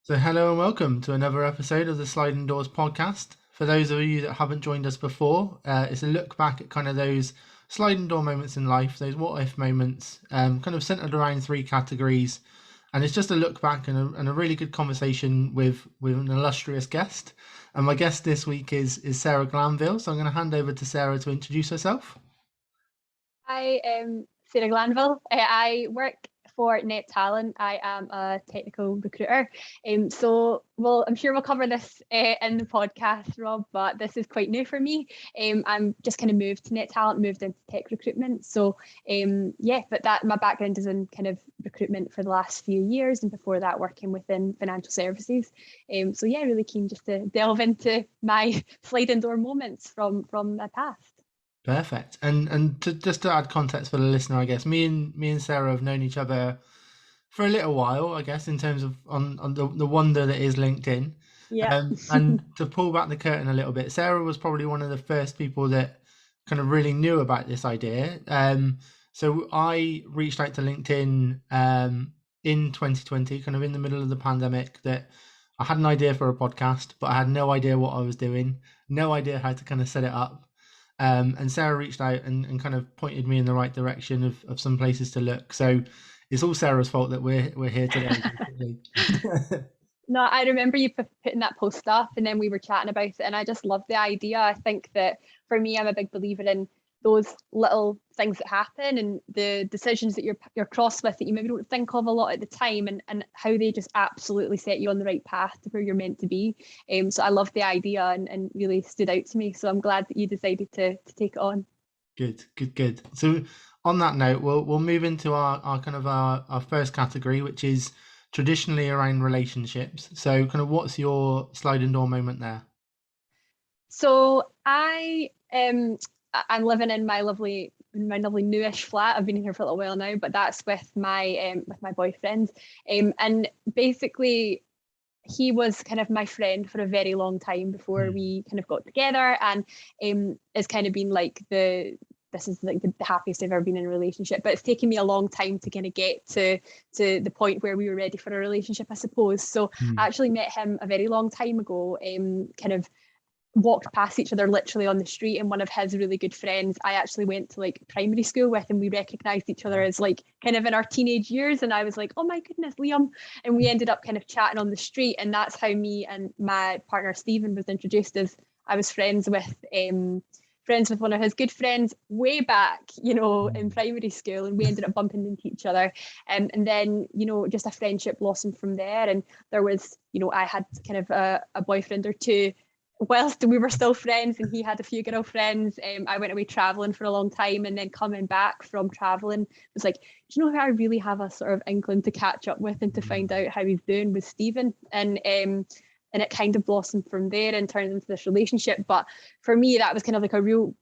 So, hello and welcome to another episode of the Sliding Doors podcast. For those of you that haven't joined us before, it's a look back at kind of those sliding door moments in life, those what if moments, kind of centered around three categories. And it's just a look back and a really good conversation with an illustrious guest. And my guest this week is Sara Glanville. So I'm going to hand over to Sara to introduce herself. Hi, Sara Glanville. I work for Net Talent. I am a technical recruiter. I'm sure we'll cover this in the podcast, Rob, but this is quite new for me. I'm just kind of moved to Net Talent, moved into tech recruitment. So but that my background is in kind of recruitment for the last few years, and before that working within financial services. Really keen just to delve into my sliding door moments from my past. Perfect. And just to add context for the listener, I guess me and Sara have known each other for a little while, I guess, in terms of on the wonder that is LinkedIn. Yeah. And to pull back the curtain a little bit, Sara was probably one of the first people that kind of really knew about this idea. So I reached out to LinkedIn in 2020, kind of in the middle of the pandemic, that I had an idea for a podcast, but I had no idea what I was doing, no idea how to kind of set it up. And Sara reached out and kind of pointed me in the right direction of some places to look. So it's all Sara's fault that we're here today. No, I remember you putting that post up, and then we were chatting about it, and I just love the idea. I think that for me, I'm a big believer in those little things that happen and the decisions that you're crossed with that you maybe don't think of a lot at the time, and how they just absolutely set you on the right path to where you're meant to be. So I love the idea and really stood out to me. So I'm glad that you decided to take it on. Good. So on that note, we'll move into our kind of our first category, which is traditionally around relationships. So kind of what's your sliding door moment there? So I'm living in my lovely newish flat. I've been here for a little while now, but that's with my boyfriend. And basically he was kind of my friend for a very long time before we kind of got together, and it's kind of been like this is like the happiest I've ever been in a relationship, but it's taken me a long time to kind of get to the point where we were ready for a relationship, I suppose. So I actually met him a very long time ago, kind of walked past each other literally on the street, and one of his really good friends I actually went to like primary school with, and we recognized each other as like kind of in our teenage years, and I was like, oh my goodness, Liam. And we ended up kind of chatting on the street, and that's how me and my partner Stephen was introduced. As I was friends with one of his good friends way back, in primary school, and we ended up bumping into each other. And then, just a friendship blossomed from there. And there was, I had kind of a boyfriend or two whilst we were still friends, and he had a few girlfriends. I went away traveling for a long time, and then coming back from traveling was like, do you know who I really have a sort of inkling to catch up with and to find out how he's doing, with Stephen. And it kind of blossomed from there and turned into this relationship. But for me, that was kind of like a real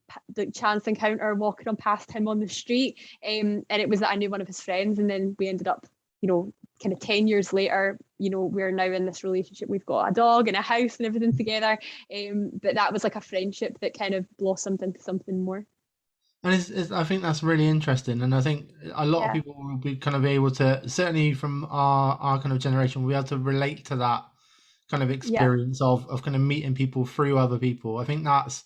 chance encounter, walking on past him on the street. And it was that I knew one of his friends, and then we ended up, kind of 10 years later, we're now in this relationship. We've got a dog and a house and everything together. But that was like a friendship that kind of blossomed into something more. And I think that's really interesting. And I think a lot of people will be kind of able to, certainly from our kind of generation, we'll be able to relate to that kind of experience of kind of meeting people through other people. I think that's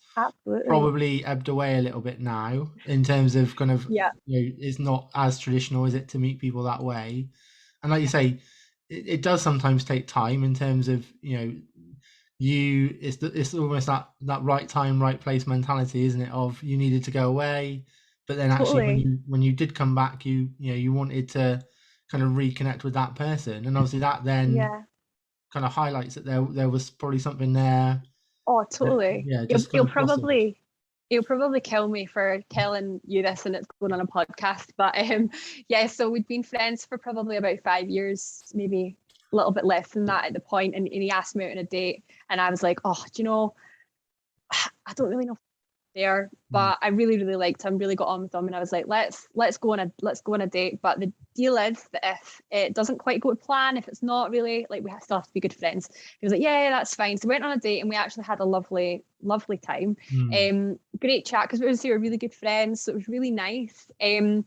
probably ebbed away a little bit now in terms of kind of, it's not as traditional, is it, to meet people that way? And like you say, it does sometimes take time in terms of, it's almost that right time, right place mentality, isn't it? Of you needed to go away, but then actually when you did come back, you wanted to kind of reconnect with that person. And obviously that then kind of highlights that there was probably something there. Oh, totally. It'll probably kill me for telling you this, and it's going on a podcast. But so we'd been friends for probably about 5 years, maybe a little bit less than that at the point. And he asked me out on a date, and I was like, oh, do you know, I don't really know there, but I really, really liked him, really got on with him, and I was like, let's go on a date. But the deal is that if it doesn't quite go to plan, if it's not really, like, we still have to be good friends. He was like, yeah, that's fine. So we went on a date, and we actually had a lovely time. Great chat, because we were really good friends, so it was really nice. And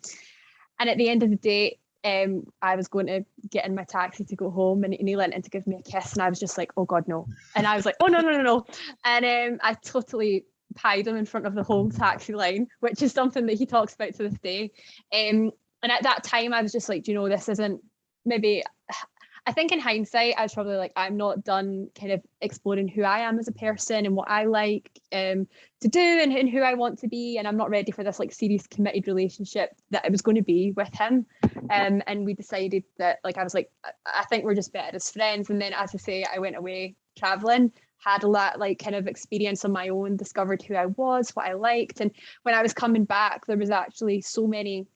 at the end of the date, I was going to get in my taxi to go home, and he leant in to give me a kiss, and I was just like, oh God, no. And I was like, oh no, no, no, no. And I totally pied him in front of the whole taxi line, which is something that he talks about to this day. And at that time I was just like, you know, this isn't, maybe, I think in hindsight, I was probably like, I'm not done kind of exploring who I am as a person and what I like to do, and who I want to be. And I'm not ready for this like serious committed relationship that it was going to be with him. And we decided that, like, I was like, I think we're just better as friends. And then, as I say, I went away traveling, had a lot like kind of experience on my own, discovered who I was, what I liked. And when I was coming back, there was actually so many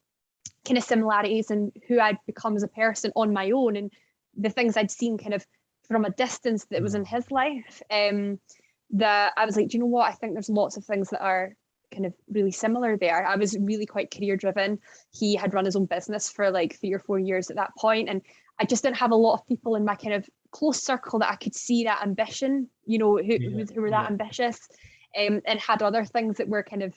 kind of similarities in who I'd become as a person on my own, and the things I'd seen kind of from a distance that was in his life, that I was like, do you know what? I think there's lots of things that are kind of really similar there. I was really quite career driven. He had run his own business for like 3 or 4 years at that point, and I just didn't have a lot of people in my kind of close circle that I could see that ambition, you know, who were that ambitious, and had other things that were kind of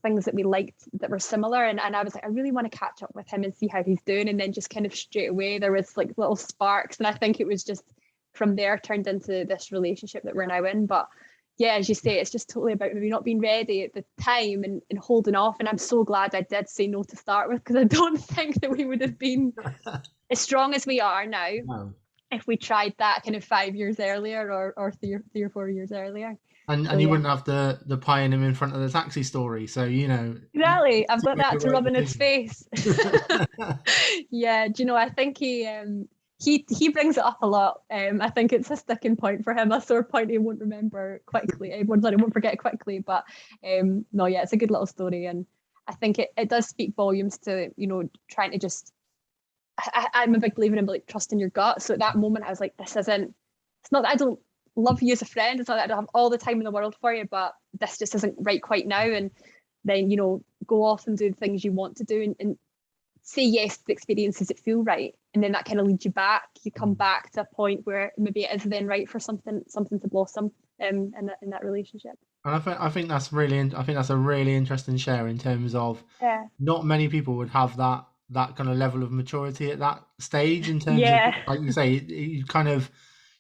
things that we liked that were similar. And I was like, I really want to catch up with him and see how he's doing. And then just kind of straight away there was like little sparks, and I think it was just from there turned into this relationship that we're now in. But yeah, as you say, it's just totally about maybe not being ready at the time and holding off. And I'm so glad I did say no to start with, because I don't think that we would have been as strong as we are now if we tried that kind of 5 years earlier, or 3 or 4 years earlier. And you wouldn't have the pieing him in front of the taxi story. So, you know. Exactly. I've got that to rub in his face. Yeah, do you know, I think he brings it up a lot. I think it's a sticking point for him, a sore point he won't remember quickly. He won't forget quickly. But no, yeah, it's a good little story. And I think it does speak volumes to, you know, trying to just, I'm a big believer in like trusting your gut. So at that moment I was like, it's not that I don't love you as a friend, it's not that I don't have all the time in the world for you, but this just isn't right quite now. And then, you know, go off and do the things you want to do, and say yes to the experiences that feel right, and then that kind of leads you back. You come back to a point where maybe it is then right for something to blossom in that relationship. And I think that's a really interesting share, in terms of not many people would have that kind of level of maturity at that stage, in terms of, like you say,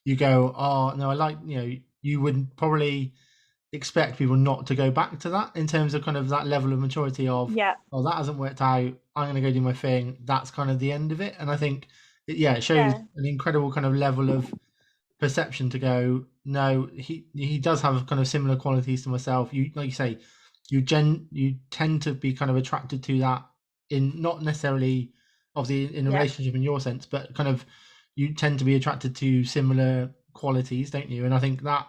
you go, oh no, I like, you know, you would probably expect people not to go back to that, in terms of kind of that level of maturity of, oh, that hasn't worked out, I'm going to go do my thing, that's kind of the end of it. And I think it shows an incredible kind of level of perception to go, no, he does have kind of similar qualities to myself. You, like you say, you tend to be kind of attracted to that, in not necessarily obviously in a relationship in your sense, but kind of you tend to be attracted to similar qualities, don't you? And I think that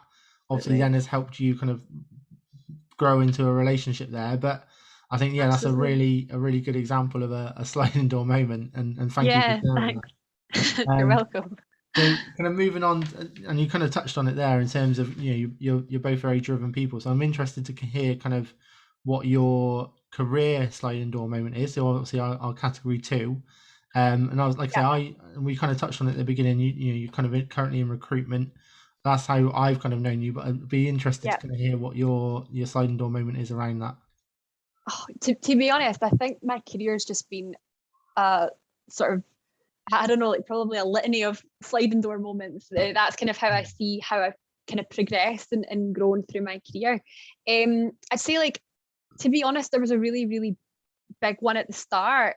obviously then has helped you kind of grow into a relationship there. But I think that's a really good example of a sliding door moment, and thank you for sharing that. You're welcome. So kind of moving on, and you kind of touched on it there, in terms of, you know, you're both very driven people. So I'm interested to hear kind of what your career sliding door moment is. So obviously our category 2. And I was like, we kind of touched on it at the beginning. You're kind of currently in recruitment. That's how I've kind of known you, but I'd be interested to kind of hear what your sliding door moment is around that. Oh, to be honest, I think my career has just been sort of, I don't know, like probably a litany of sliding door moments. That's kind of how I see how I've kind of progressed and grown through my career. I'd say, like, to be honest, there was a really, really big one at the start.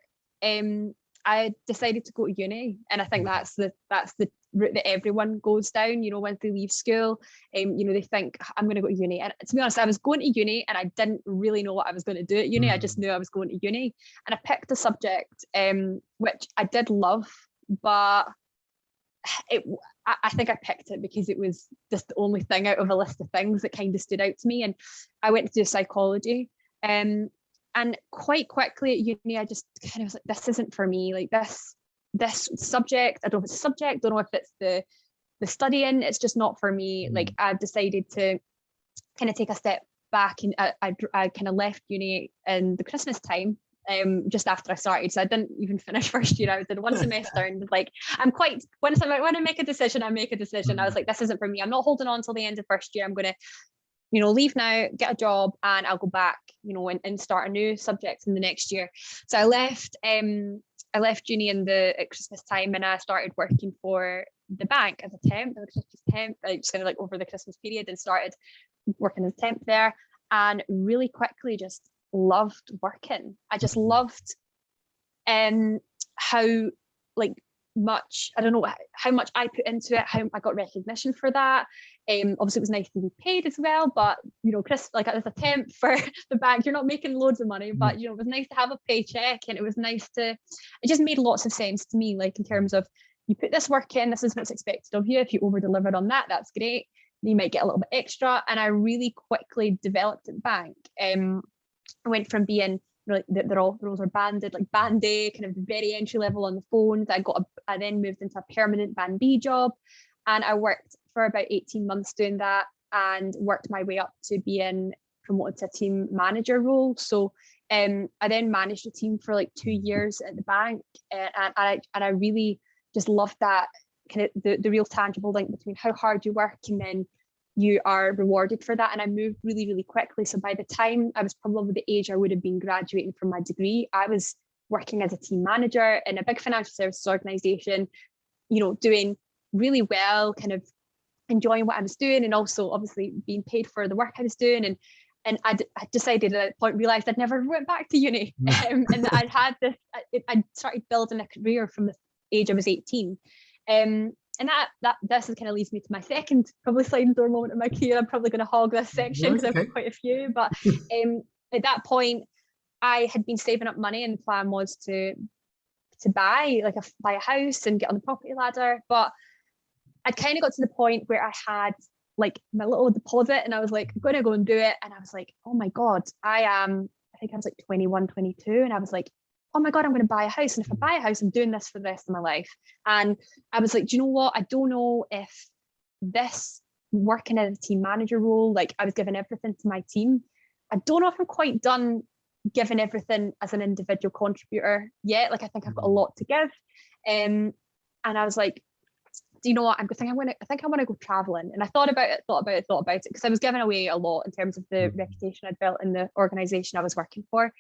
I decided to go to uni, and I think that's the route that everyone goes down. You know, once they leave school, you know, they think, I'm going to go to uni. And to be honest, I was going to uni and I didn't really know what I was going to do at uni. I just knew I was going to uni, and I picked a subject which I did love, but I think I picked it because it was just the only thing out of a list of things that kind of stood out to me. And I went to do psychology. And quite quickly at uni, I just kind of was like, this isn't for me. Like this subject, I don't know if it's a subject, don't know if it's the studying, it's just not for me. Like, I've decided to kind of take a step back, and I kind of left uni in the Christmas time, just after I started. So I didn't even finish first year. I did one semester, and like, when I make a decision, I make a decision. I was like, this isn't for me. I'm not holding on till the end of first year. I'm going to, you know, leave now, get a job, and I'll go back, you know, and start a new subject in the next year. So I left I left uni at Christmas time, and I started working for the bank as a temp, just kind of like over the Christmas period, and started working as a temp there, and really quickly just loved working. I just loved how like much, I don't know how much I put into it, how I got recognition for that. Obviously it was nice to be paid as well, but you know, Chris, like as a temp for the bank, you're not making loads of money, but you know, it was nice to have a paycheck, and it was nice to, it just made lots of sense to me, like in terms of, you put this work in, this is what's expected of you. If you over deliver on that, that's great. You might get a little bit extra. And I really quickly developed at the bank. I went from being, like the roles are banded, like band A, kind of very entry level on the phones. I then moved into a permanent band B job, and I worked for about 18 months doing that, and worked my way up to being promoted to a team manager role. So I then managed a team for like 2 years at the bank, and I really just loved that kind of the real tangible link between how hard you work and then you are rewarded for that. And I moved really, really quickly. So by the time I was probably the age I would have been graduating from my degree, I was working as a team manager in a big financial services organization, you know, doing really well, kind of enjoying what I was doing, and also obviously being paid for the work I was doing. And I decided at that point, realized I'd never went back to uni, and that I'd had this, I'd started building a career from the age I was 18. And that this kind of leads me to my second probably sliding door moment in my career. I'm probably going to hog this section because I've got quite a few. But at that point, I had been saving up money, and the plan was to buy a house and get on the property ladder. But I kind of got to the point where I had like my little deposit, and I was like, I'm going to go and do it. And I was like, oh my God, I think I was like 21, 22. And I was like, oh my God, I'm going to buy a house. And if I buy a house, I'm doing this for the rest of my life. And I was like, do you know what? I don't know if this working as a team manager role, like I was giving everything to my team. I don't know if I'm quite done giving everything as an individual contributor yet. Like I think I've got a lot to give. And I was like, do you know what? I think I want to go traveling. And I thought about it because I was giving away a lot in terms of the reputation I'd built in the organization I was working for.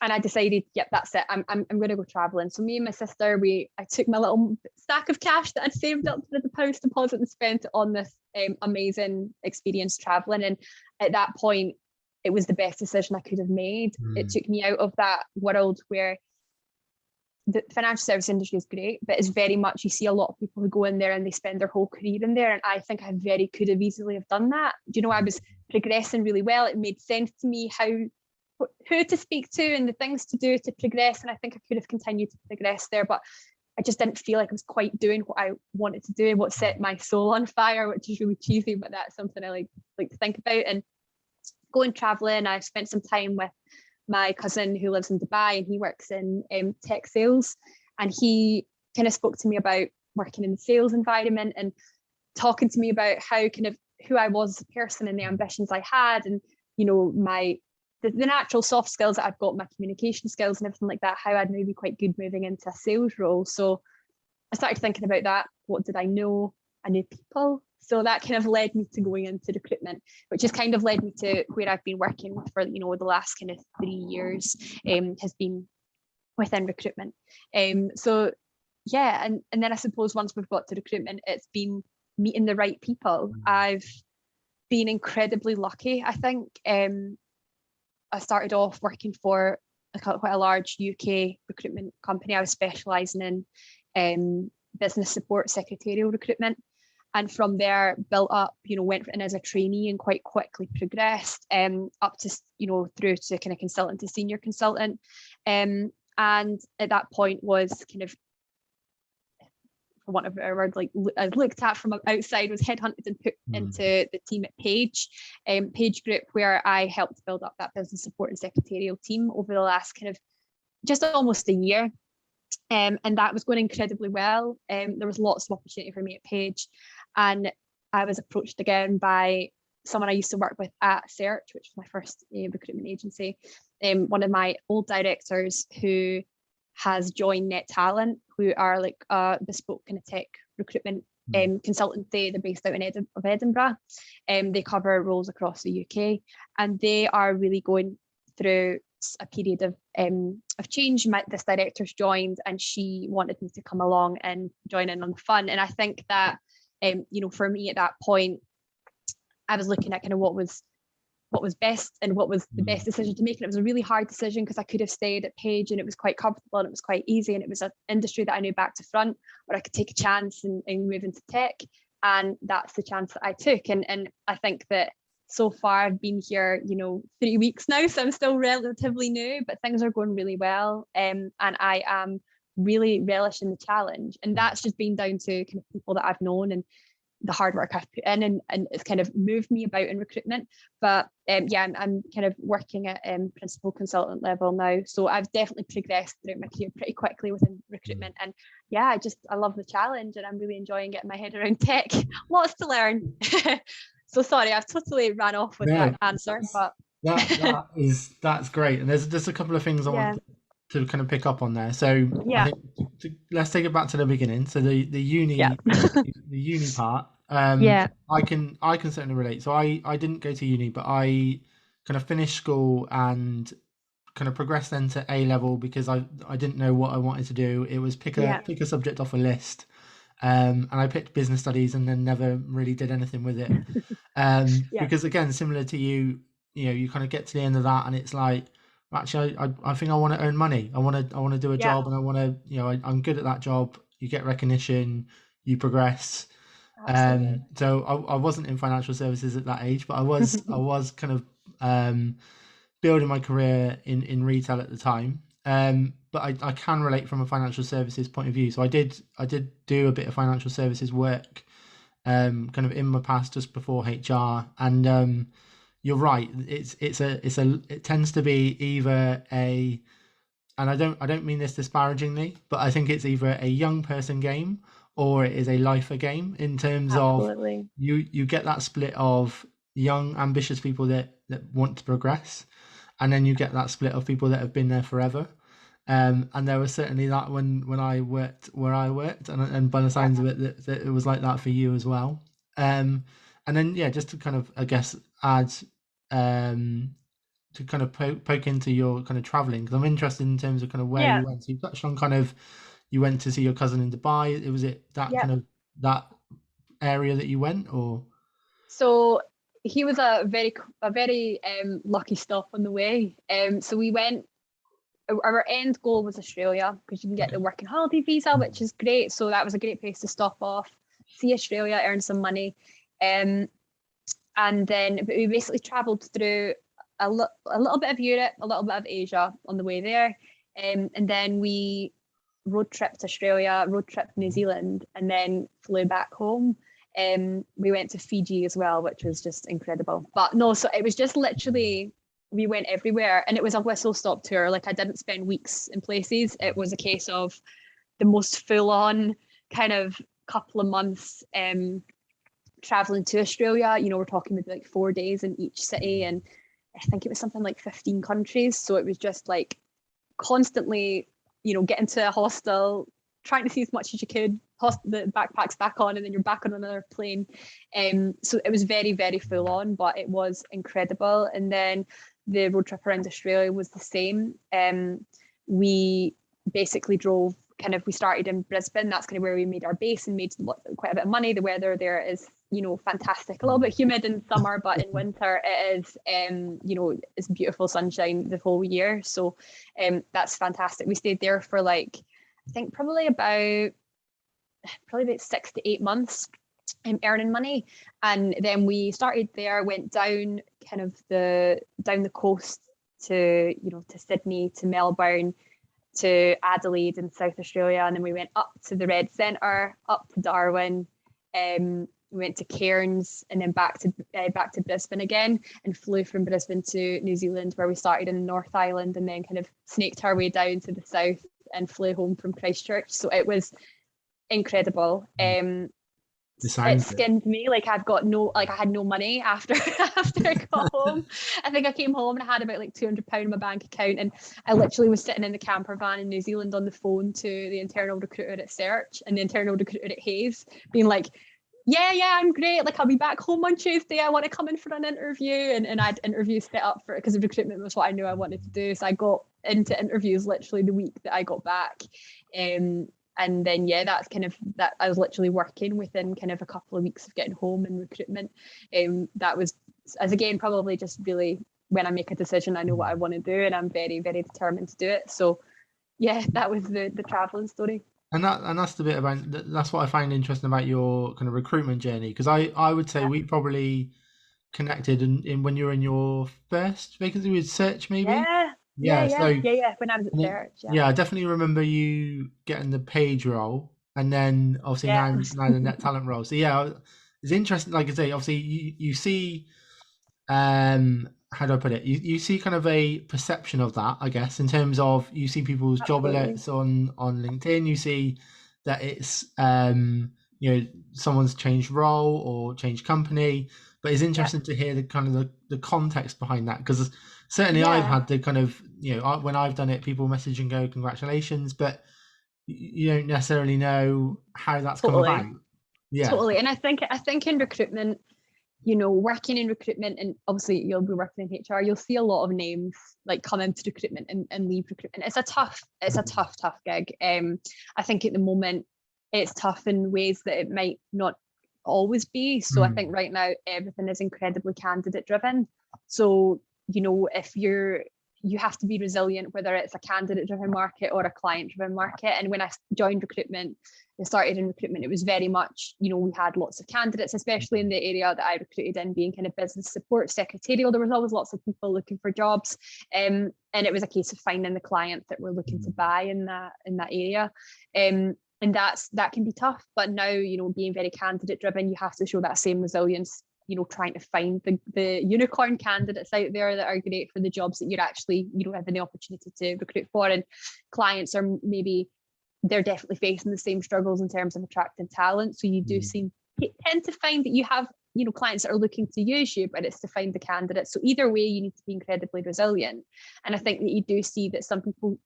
And I decided, yep, that's it. I'm going to go traveling. So me and my sister, I took my little stack of cash that I'd saved up for the post deposit and spent it on this amazing experience traveling. And at that point, it was the best decision I could have made. It took me out of that world where the financial service industry is great, but it's very much, you see a lot of people who go in there and they spend their whole career in there. And I think I could have easily have done that. You know, I was progressing really well. It made sense to me who to speak to and the things to do to progress. And I think I could have continued to progress there, but I just didn't feel like I was quite doing what I wanted to do and what set my soul on fire, which is really cheesy, but that's something I like to think about. And going traveling, I spent some time with my cousin who lives in Dubai, and he works in tech sales, and he kind of spoke to me about working in the sales environment and talking to me about how kind of who I was as a person and the ambitions I had, and you know, the natural soft skills that I've got, my communication skills and everything like that, how I'd maybe quite good moving into a sales role. So I started thinking about that. What did I know? I knew people. So that kind of led me to going into recruitment, which has kind of led me to where I've been working for, you know, the last kind of 3 years, has been within recruitment. So yeah, and then I suppose once we've got to recruitment, it's been meeting the right people. I've been incredibly lucky, I think. I started off working for quite a large UK recruitment company. I was specialising in business support, secretarial recruitment. And from there, built up, you know, went in as a trainee and quite quickly progressed up to, you know, through to kind of consultant to senior consultant. And at that point was kind of, for want of a better word, like I looked at from outside, was headhunted and put into the team at Page Group, where I helped build up that business support and secretarial team over the last kind of just almost a year. And that was going incredibly well. There was lots of opportunity for me at Page, and I was approached again by someone I used to work with at Search, which was my first recruitment agency. One of my old directors who has joined Net Talent, who are like a bespoke kind of tech recruitment consultancy. They're based out in Edinburgh. They cover roles across the UK, and they are really going through a period of change. This director's joined, and she wanted me to come along and join in on the fun. And I think that, for me at that point, I was looking at kind of what was best and what was the best decision to make. And it was a really hard decision because I could have stayed at Page and it was quite comfortable and it was quite easy and it was an industry that I knew back to front, or I could take a chance and move into tech. And that's the chance that I took. And I think that so far I've been here, 3 weeks now, so I'm still relatively new, but things are going really well. And I am really relishing the challenge. And that's just been down to kind of people that I've known and the hard work I've put in, and it's kind of moved me about in recruitment. But I'm kind of working at principal consultant level now, so I've definitely progressed throughout my career pretty quickly within recruitment. And I love the challenge, and I'm really enjoying getting my head around tech. Lots to learn. So sorry, I've totally ran off with that answer, but that's great. And there's just a couple of things I want to kind of pick up on there. So I think let's take it back to the beginning. So the uni the uni part. I can certainly relate. So I didn't go to uni, but I kind of finished school and kind of progressed then to A level because I didn't know what I wanted to do. It was pick a subject off a list. And I picked business studies and then never really did anything with it. Because again, similar to you, you kind of get to the end of that and it's like, actually, I think I want to earn money. I want to do a job, and I want to, I'm good at that job. You get recognition, you progress. So I wasn't in financial services at that age, but I was kind of building my career in retail at the time. But I can relate from a financial services point of view. So I did do a bit of financial services work, kind of in my past just before HR. And you're right. It tends to be either and I don't mean this disparagingly, but I think it's either a young person game or it is a lifer game in terms of you get that split of young ambitious people that want to progress, and then you get that split of people that have been there forever. And there was certainly that when I worked where I worked, and by the signs of it, that it was like that for you as well. And then just to kind of, I guess, add to kind of poke into your kind of traveling, because I'm interested in terms of kind of where you went. So you touched on kind of you went to see your cousin in Dubai. Kind of that area that you went, or? So he was a very lucky stop on the way. So we went. Our end goal was Australia because you can get the working holiday visa, which is great. So that was a great place to stop off, see Australia, earn some money, and then we basically travelled through a little bit of Europe, a little bit of Asia on the way there, and then we road tripped Australia, road tripped New Zealand, and then flew back home. We went to Fiji as well, which was just incredible. But no, so it was just literally, we went everywhere, and it was a whistle stop tour. Like, I didn't spend weeks in places. It was a case of the most full on kind of couple of months traveling to Australia. We're talking maybe like 4 days in each city, and I think it was something like 15 countries. So it was just like constantly, get into a hostel, trying to see as much as you could, the backpacks back on, and then you're back on another plane. So it was very, very full on, but it was incredible. And then the road trip around Australia was the same. We basically drove we started in Brisbane. That's kind of where we made our base and made quite a bit of money. The weather there is, fantastic. A little bit humid in summer, but in winter it is, it's beautiful sunshine the whole year. So that's fantastic. We stayed there for I think probably about 6 to 8 months, earning money. And then we started there, went down down the coast to Sydney, to Melbourne, to Adelaide in South Australia, and then we went up to the Red Centre, up to Darwin, we went to Cairns, and then back to Brisbane again, and flew from Brisbane to New Zealand, where we started in North Island, and then kind of snaked our way down to the south and flew home from Christchurch. So it was incredible. It skinned me. I had no money after I got home. I think I came home and I had about £200 in my bank account, and I literally was sitting in the camper van in New Zealand on the phone to the internal recruiter at Search and the internal recruiter at Hayes, being like, yeah, I'm great. Like, I'll be back home on Tuesday. I want to come in for an interview. And I had interviews set up for it because recruitment was what I knew I wanted to do. So I got into interviews literally the week that I got back. And then, yeah, that's kind of that. I was literally working within kind of a couple of weeks of getting home in recruitment. That was, as again, probably just really when I make a decision, I know what I want to do, and I'm very, very determined to do it. So, yeah, that was the traveling story. And that's the bit about that's what I find interesting about your kind of recruitment journey, because I would say we probably connected in when you were in your first vacancy with Search, maybe. Yeah, so Yeah. When I was at Search, yeah. yeah, I definitely remember you getting the page role, and then obviously Yeah. now the net talent role. So yeah, it's interesting. Like I say, obviously you see, how do I put it? You see kind of a perception of that, I guess, in terms of you see people's job Absolutely. alerts on LinkedIn. You see that it's someone's changed role or changed company, but it's Yeah. interesting to hear the kind of the context behind that, because certainly I've Yeah. had the kind of when I've done it, people message and go congratulations, but you don't necessarily know how that's come about. Totally. Yeah. Totally. And I think in recruitment, working in recruitment, and obviously you'll be working in HR, you'll see a lot of names like come into recruitment and leave recruitment. It's a tough gig. I think at the moment it's tough in ways that it might not always be. So I think right now everything is incredibly candidate driven. So, if you have to be resilient, whether it's a candidate driven market or a client driven market. And when I joined recruitment, I started in recruitment, it was very much, we had lots of candidates, especially in the area that I recruited in, being kind of business support, secretarial. There was always lots of people looking for jobs. And it was a case of finding the clients that were looking to buy in that area. And that can be tough. But now, being very candidate driven, you have to show that same resilience, trying to find the unicorn candidates out there that are great for the jobs that you're actually, having the opportunity to recruit for. And clients are maybe, they're definitely facing the same struggles in terms of attracting talent. So you do tend to find that you have, clients that are looking to use you, but it's to find the candidates. So either way, you need to be incredibly resilient. And I think that you do see that some people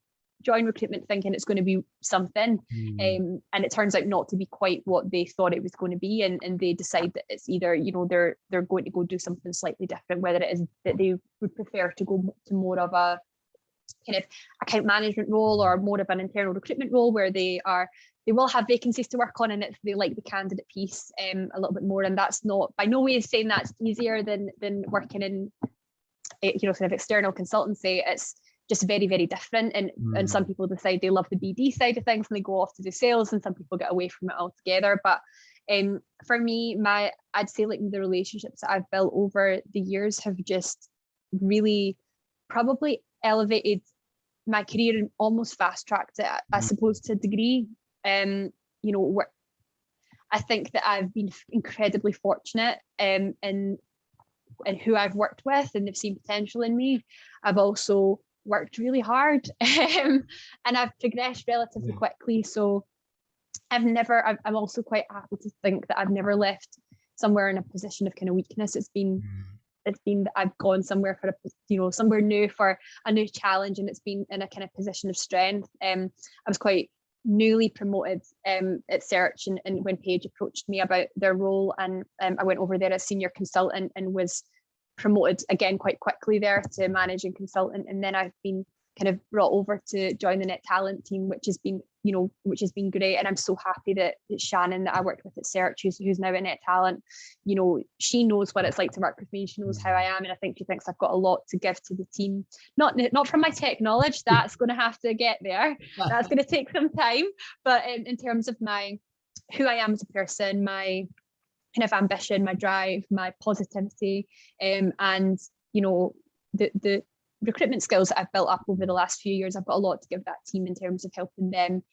join recruitment thinking it's going to be something, and it turns out not to be quite what they thought it was going to be, and they decide that it's either they're going to go do something slightly different, whether it is that they would prefer to go to more of a kind of account management role or more of an internal recruitment role where they will have vacancies to work on, and they like the candidate piece a little bit more. And that's not by no way saying that's easier than working in sort of external consultancy. It's just very, very different. And some people decide they love the BD side of things and they go off to do sales, and some people get away from it altogether. But for me, I'd say like the relationships that I've built over the years have just really probably elevated my career and almost fast tracked it, I suppose, to a degree. I think that I've been incredibly fortunate in who I've worked with, and they've seen potential in me. I've also worked really hard and I've progressed relatively quickly. So I'm also quite happy to think that I've never left somewhere in a position of kind of weakness. It's been that I've gone somewhere for somewhere new for a new challenge, and it's been in a kind of position of strength. I was quite newly promoted at Search, and when Paige approached me about their role, and I went over there as senior consultant and was promoted again quite quickly there to managing consultant. And then I've been kind of brought over to join the net talent team, which has been great. And I'm so happy that Shannon, that I worked with at Search, who's now at net talent, she knows what it's like to work with me. She knows how I am, and I think she thinks I've got a lot to give to the team. Not from my tech knowledge, that's going to have to get there. That's going to take some time. But in terms of who I am as a person, my kind of ambition, my drive, my positivity, and the recruitment skills that I've built up over the last few years, I've got a lot to give that team in terms of helping them,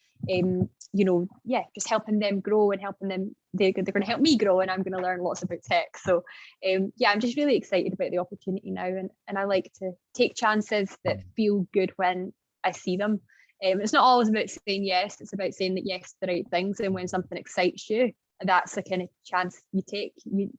just helping them grow and helping them. They're going to help me grow, and I'm going to learn lots about tech. So, I'm just really excited about the opportunity now, and I like to take chances that feel good when I see them. It's not always about saying yes; it's about saying that yes to the right things, and when something excites you, that's the kind of chance you take. You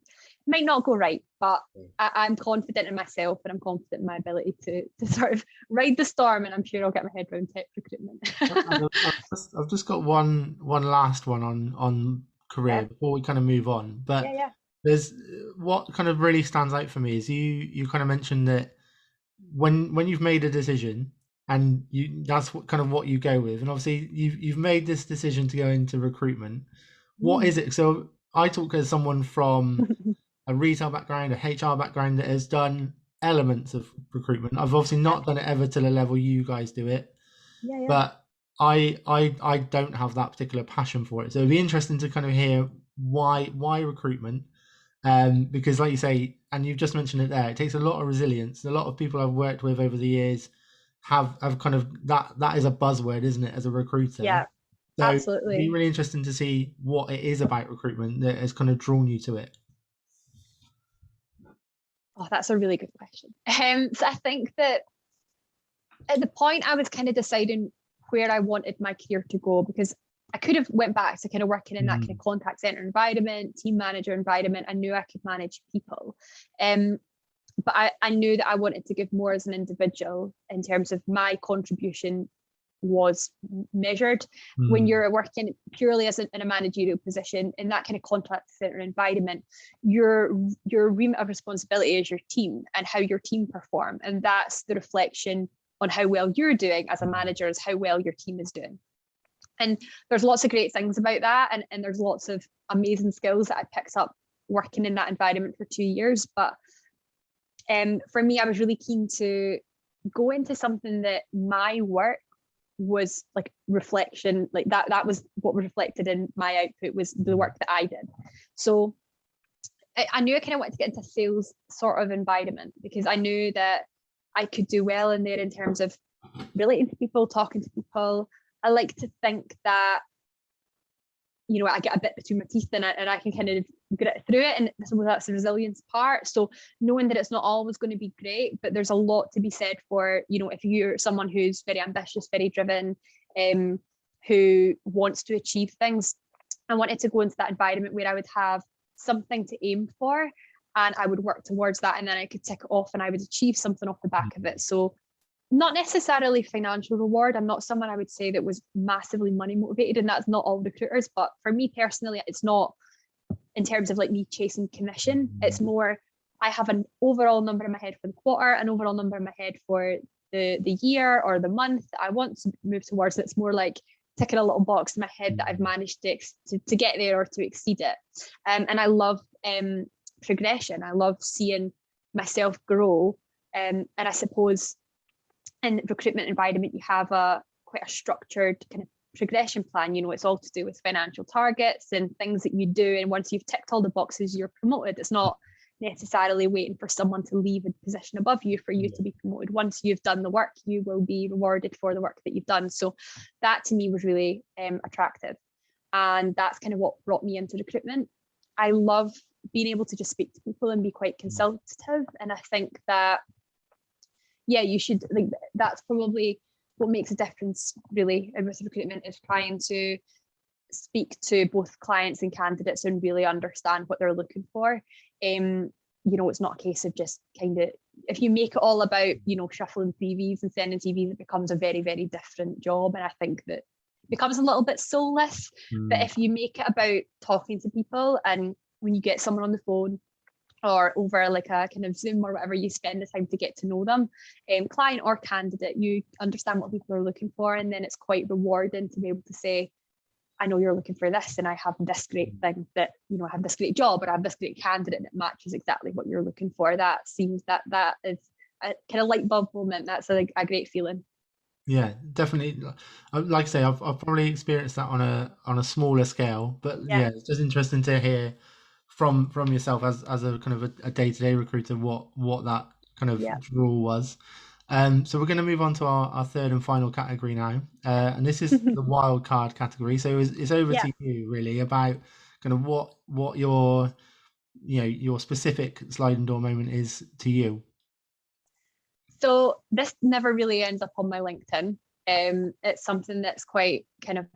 might not go right, but I'm confident in myself, and I'm confident in my ability to sort of ride the storm, and I'm sure I'll get my head around tech recruitment. I've just got one last one on career before we kind of move on. But Yeah. there's what kind of really stands out for me is you kind of mentioned that when you've made a decision and that's what you go with, and obviously you've made this decision to go into recruitment. What is it? So I talk as someone from a retail background, a HR background that has done elements of recruitment. I've obviously not done it ever to the level you guys do it, Yeah. but I don't have that particular passion for it. So it'd be interesting to kind of hear why recruitment. Because like you say, and you've just mentioned it there, it takes a lot of resilience. A lot of people I've worked with over the years have kind of that is a buzzword, isn't it, as a recruiter? Yeah, So it'd be absolutely. really interesting to see what it is about recruitment that has kind of drawn you to it. Oh, that's a really good question. So I think that at the point I was kind of deciding where I wanted my career to go, because I could have went back to kind of working in that kind of contact center environment, team manager environment. I knew I could manage people. But I knew that I wanted to give more as an individual in terms of my contribution was measured. When you're working purely as in a managerial position in that kind of contact center environment, your remit of responsibility is your team and how your team perform, and that's the reflection on how well you're doing as a manager, is how well your team is doing. And there's lots of great things about that, and there's lots of amazing skills that I picked up working in that environment for 2 years. But for me, I was really keen to go into something that my work was like reflection, like that was what was reflected in my output, was the work that I did. So I knew I kind of wanted to get into a sales sort of environment, because I knew that I could do well in there in terms of relating to people, talking to people. I like to think that, you know, I get a bit between my teeth in it and I can kind of grit through it, and that's the resilience part. So knowing that it's not always going to be great, but there's a lot to be said for, you know, if you're someone who's very ambitious, very driven, who wants to achieve things. I wanted to go into that environment where I would have something to aim for, and I would work towards that, and then I could tick it off and I would achieve something off the back of it. So not necessarily financial reward. I'm not someone I would say that was massively money motivated, and that's not all recruiters. But for me personally, it's not in terms of like me chasing commission. It's more, I have an overall number in my head for the quarter, an overall number in my head for the year or the month that I want to move towards. It's more like ticking a little box in my head that I've managed to get there or to exceed it. And I love progression. I love seeing myself grow. And I suppose in recruitment environment, you have quite a structured kind of progression plan. You know, it's all to do with financial targets and things that you do. And once you've ticked all the boxes, you're promoted. It's not necessarily waiting for someone to leave a position above you for you to be promoted. Once you've done the work, you will be rewarded for the work that you've done. So that to me was really attractive. And that's kind of what brought me into recruitment. I love being able to just speak to people and be quite consultative. And I think that, yeah, you should, like, that's probably what makes a difference really with recruitment, is trying to speak to both clients and candidates and really understand what they're looking for. You know, it's not a case of just kind of, if you make it all about, you know, shuffling CVs and sending CVs, it becomes a very, very different job. And I think that becomes a little bit soulless. But if you make it about talking to people, and when you get someone on the phone or over like a kind of Zoom or whatever, you spend the time to get to know them, client or candidate, you understand what people are looking for, and then it's quite rewarding to be able to say, I know you're looking for this, and I have this great thing that, you know, I have this great job, or I have this great candidate that matches exactly what you're looking for. That seems that is a kind of light bulb moment. That's a great feeling. Yeah, definitely. Like I say, I've probably experienced that on a smaller scale, but yeah, it's just interesting to hear from yourself as a kind of a day-to-day recruiter what that kind of rule was. So we're going to move on to our third and final category now, and this is the wild card category. So it's over to you really about kind of what your, you know, your specific sliding door moment is to you. So this never really ends up on my LinkedIn. It's something that's quite kind of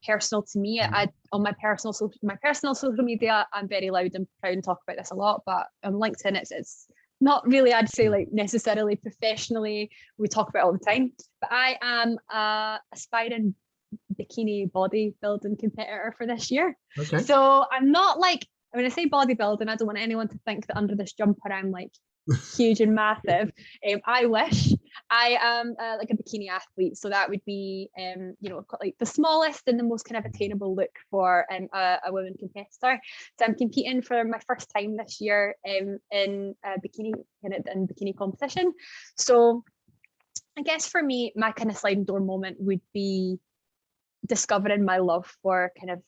personal to me. On my personal social media, I'm very loud and proud and talk about this a lot. But on LinkedIn, it's not really, I'd say, like necessarily professionally. We talk about it all the time. But I am a aspiring bikini bodybuilding competitor for this year. Okay. So I'm not like, when I say bodybuilding, I don't want anyone to think that under this jumper I'm like huge and massive. I wish. I am like a bikini athlete, so that would be like the smallest and the most kind of attainable look for a women competitor. So I'm competing for my first time this year in bikini in bikini competition. So I guess for me, my kind of sliding door moment would be discovering my love for kind of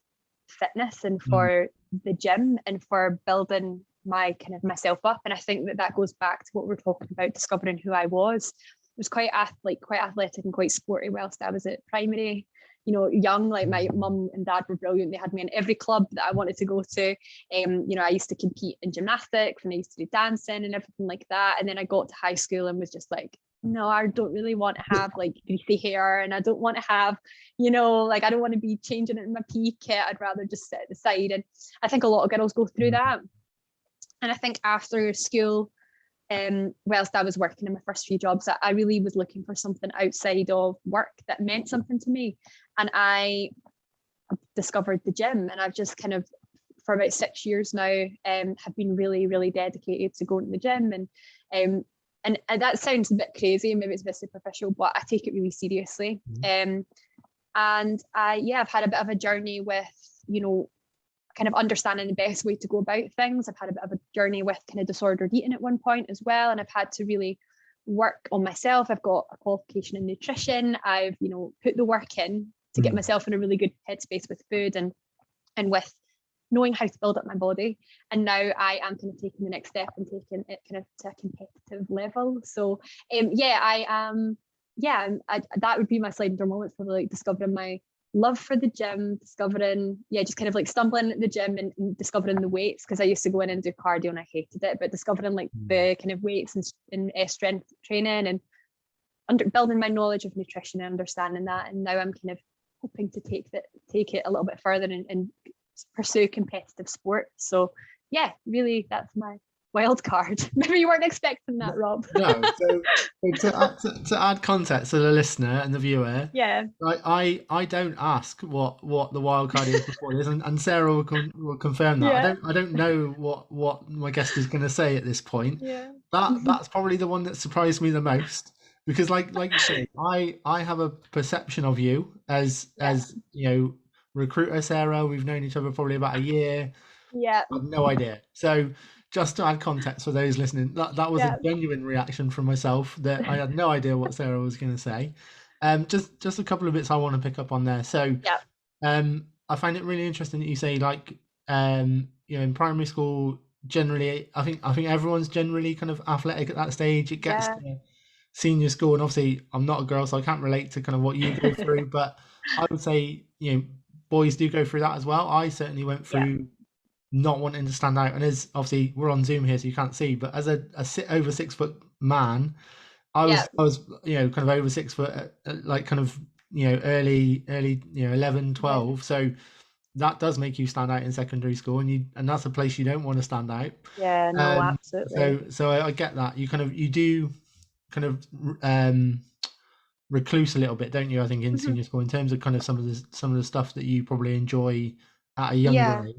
fitness and for the gym and for building my kind of myself up. And I think that goes back to what we're talking about, discovering who I was. I was quite athletic and quite sporty whilst I was at primary, young. Like my mum and dad were brilliant. They had me in every club that I wanted to go to. I used to compete in gymnastics and I used to do dancing and everything like that. And then I got to high school and was just like, no, I don't really want to have like greasy hair, and I don't want to have, like I don't want to be changing it in my PE kit. I'd rather just sit at the side. And I think a lot of girls go through that. And I think after school, whilst I was working in my first few jobs, I really was looking for something outside of work that meant something to me. And I discovered the gym, and I've just kind of, for about 6 years now, have been really, really dedicated to going to the gym. And that sounds a bit crazy, maybe it's a bit superficial, but I take it really seriously. And I've had a bit of a journey with, kind of understanding the best way to go about things. I've had a bit of a journey with kind of disordered eating at one point as well. And I've had to really work on myself. I've got a qualification in nutrition. I've, put the work in to get myself in a really good headspace with food and with knowing how to build up my body. And now I am kind of taking the next step and taking it kind of to a competitive level. So that would be my sliding door moments, probably like discovering my love for the gym, just kind of like stumbling at the gym and discovering the weights, because I used to go in and do cardio and I hated it, but discovering like the kind of weights and strength training and building my knowledge of nutrition and understanding that. And now I'm kind of hoping to take it a little bit further and pursue competitive sport. So yeah, really, that's my wild card. Maybe you weren't expecting that, Rob. No. So to add context to the listener and the viewer, I don't ask what the wild card is before this, and Sarah will confirm that. Yeah. I don't know what my guest is going to say at this point. Yeah. That's probably the one that surprised me the most, because like you say, I have a perception of you as recruiter Sarah. We've known each other probably about a year. Yeah. I have no idea. So just to add context for those listening, that was a genuine reaction from myself, that I had no idea what Sarah was going to say. Just a couple of bits I want to pick up on there. So I find it really interesting that you say, like, in primary school, generally, I think everyone's generally kind of athletic at that stage. It gets to senior school, and obviously I'm not a girl, so I can't relate to kind of what you go through, but I would say, boys do go through that as well. I certainly went through not wanting to stand out, and as obviously we're on Zoom here so you can't see, but as a over 6 foot man, I was kind of over 6 foot at like kind of early 11, 12. So that does make you stand out in secondary school, and that's a place you don't want to stand out. Absolutely. So I get that. You do kind of recluse a little bit, don't you? I think in senior school, in terms of kind of some of the stuff that you probably enjoy at a younger age.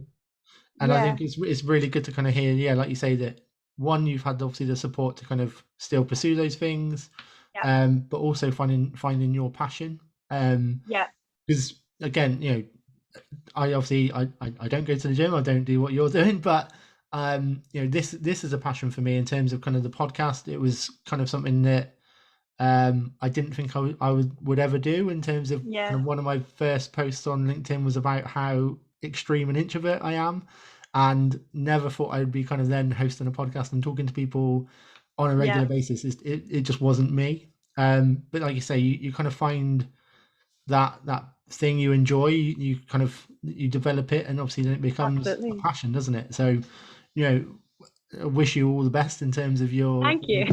And I think it's really good to kind of hear, like you say, that one, you've had obviously the support to kind of still pursue those things, but also finding your passion. Because again, I don't go to the gym, I don't do what you're doing, but this is a passion for me in terms of kind of the podcast. It was kind of something that I didn't think I would ever do, in terms of kind of one of my first posts on LinkedIn was about how extreme an introvert I am, and never thought I'd be kind of then hosting a podcast and talking to people on a regular basis. It just wasn't me. But like you say, you kind of find that thing you enjoy, you develop it, and obviously then it becomes a passion, doesn't it? So I wish you all the best in terms of your thank you.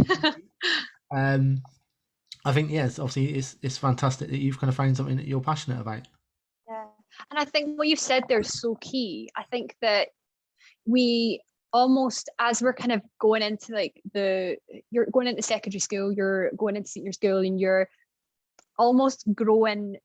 I think obviously it's fantastic that you've kind of found something that you're passionate about. And I think what you said there is so key. I think that we almost, as we're kind of going into you're going into secondary school, you're going into senior school, and you're almost growing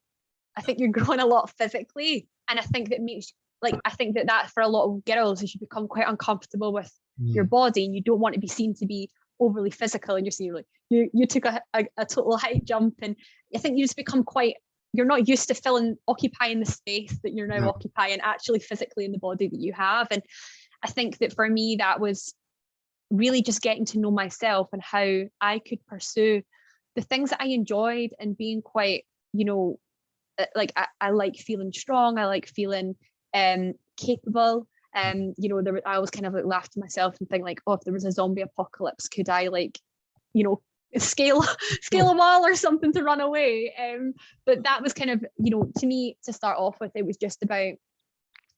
I think you're growing a lot physically, and I think that makes, like, I think that for a lot of girls is you become quite uncomfortable with your body, and you don't want to be seen to be overly physical, and you're like you took a total height jump, and I think you just become quite, you're not used to occupying the space that you're now occupying actually physically in the body that you have. And I think that for me that was really just getting to know myself and how I could pursue the things that I enjoyed, and being quite, like I like feeling strong, I like feeling capable. I always kind of like laugh to myself and think like, oh, if there was a zombie apocalypse, could I scale a wall or something to run away? But that was kind of, to me, to start off with, it was just about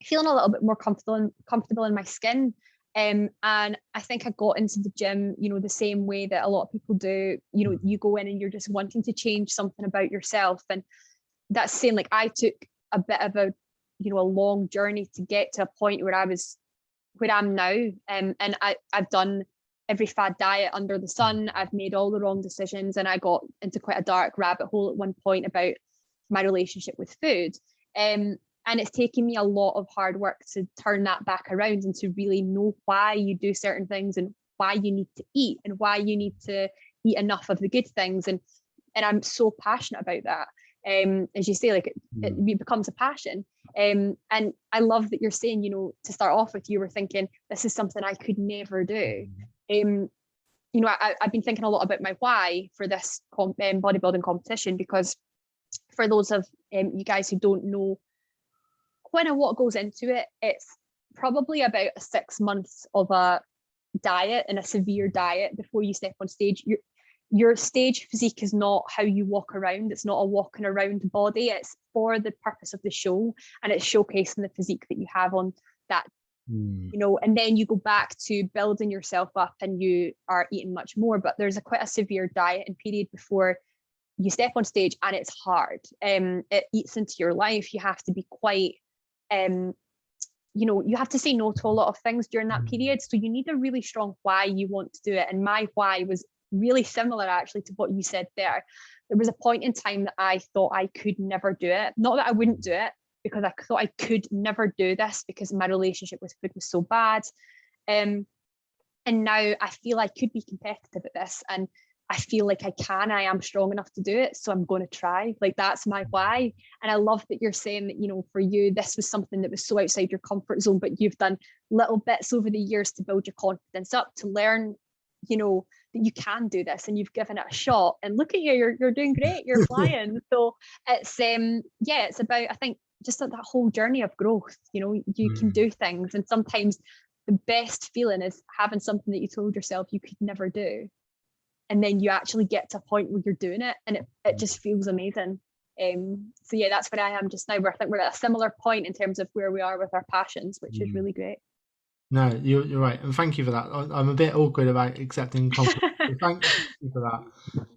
feeling a little bit more comfortable in my skin. And I think I got into the gym, the same way that a lot of people do. You go in and you're just wanting to change something about yourself. And that's saying, like, I took a bit of a long journey to get to a point where I'm now. And I've done every fad diet under the sun. I've made all the wrong decisions, and I got into quite a dark rabbit hole at one point about my relationship with food. And it's taken me a lot of hard work to turn that back around and to really know why you do certain things, and why you need to eat, and why you need to eat enough of the good things. And I'm so passionate about that. As you say, like it becomes a passion. And I love that you're saying, to start off with, you were thinking, this is something I could never do. I've been thinking a lot about my why for this bodybuilding competition, because for those of you guys who don't know kind of what goes into it, it's probably about 6 months of a diet, and a severe diet, before you step on stage. Your stage physique is not how you walk around. It's not a walking around body. It's for the purpose of the show, and it's showcasing the physique that you have on that, and then you go back to building yourself up, and you are eating much more. But there's quite a severe diet and period before you step on stage, and it's hard. It eats into your life. You have to be quite, you have to say no to a lot of things during that period. So you need a really strong why you want to do it. And my why was really similar, actually, to what you said there. There was a point in time that I thought I could never do it. Not that I wouldn't do it, because I thought I could never do this because my relationship with food was so bad. And now I feel I could be competitive at this, and I feel like I am strong enough to do it. So I'm going to try. Like, that's my why. And I love that you're saying that, for you, this was something that was so outside your comfort zone, but you've done little bits over the years to build your confidence up, to learn, that you can do this, and you've given it a shot, and look at you, you're doing great, you're flying. So it's it's about, I think, just that whole journey of growth. You can do things, and sometimes the best feeling is having something that you told yourself you could never do, and then you actually get to a point where you're doing it, and it just feels amazing. So yeah, that's where I am just now, where I think we're at a similar point in terms of where we are with our passions, which is really great. No, you're right, and thank you for that. I'm a bit awkward about accepting compliments. So thank you for that.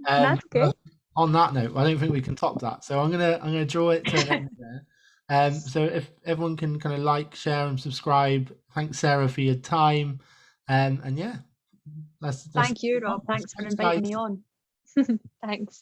That's okay. On that note, I don't think we can top that, so I'm gonna draw it to an end there. So if everyone can kind of like, share, and subscribe. Thanks, Sarah, for your time. And yeah, let's thank you, Rob. Thanks for inviting me on. Thanks.